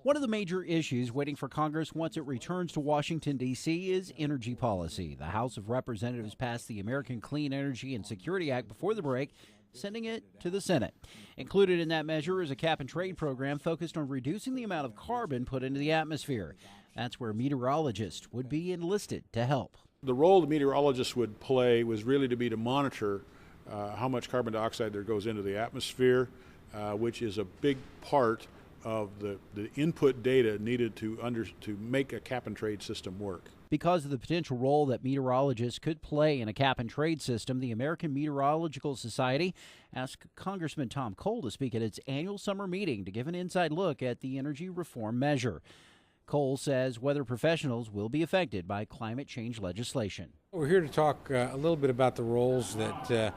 One of the major issues waiting for Congress once it returns to Washington, D.C. is energy policy. The House of Representatives passed the American Clean Energy and Security Act before the break, sending it to the Senate. Included in that measure is a cap-and-trade program focused on reducing the amount of carbon put into the atmosphere. That's where meteorologists would be enlisted to help. The role the meteorologists would play was really to monitor how much carbon dioxide there goes into the atmosphere, which is a big part of the input data needed to make a cap-and-trade system work. Because of the potential role that meteorologists could play in a cap-and-trade system, the American Meteorological Society asked Congressman Tom Cole to speak at its annual summer meeting to give an inside look at the energy reform measure. Cole says weather professionals will be affected by climate change legislation. We're here to talk a little bit about the roles that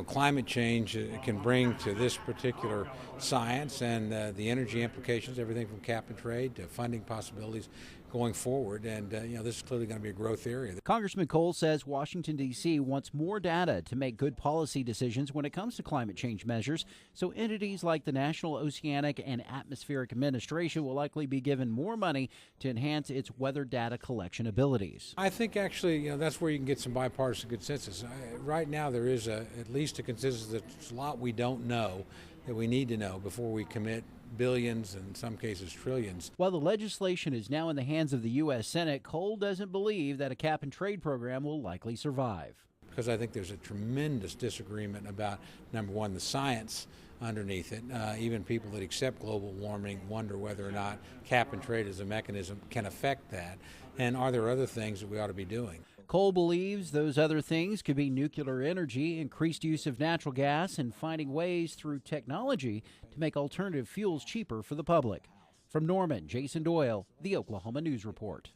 climate change can bring to this particular science and the energy implications, everything from cap and trade to funding possibilities going forward. And this is clearly going to be a growth area. Congressman Cole says Washington, D.C. wants more data to make good policy decisions when it comes to climate change measures, so entities like the National Oceanic and Atmospheric Administration will likely be given more money to enhance its weather data collection abilities. I think actually that's where you can get some bipartisan consensus. Right now there is at least a consensus that there's a lot we don't know that we need to know before we commit billions and in some cases trillions. While the legislation is now in the hands of the U.S. Senate, Cole doesn't believe that a cap-and-trade program will likely survive. Because I think there's a tremendous disagreement about, number one, the science underneath it. Even people that accept global warming wonder whether or not cap and trade as a mechanism can affect that. And are there other things that we ought to be doing? Cole believes those other things could be nuclear energy, increased use of natural gas, and finding ways through technology to make alternative fuels cheaper for the public. From Norman, Jason Doyle, the Oklahoma News Report.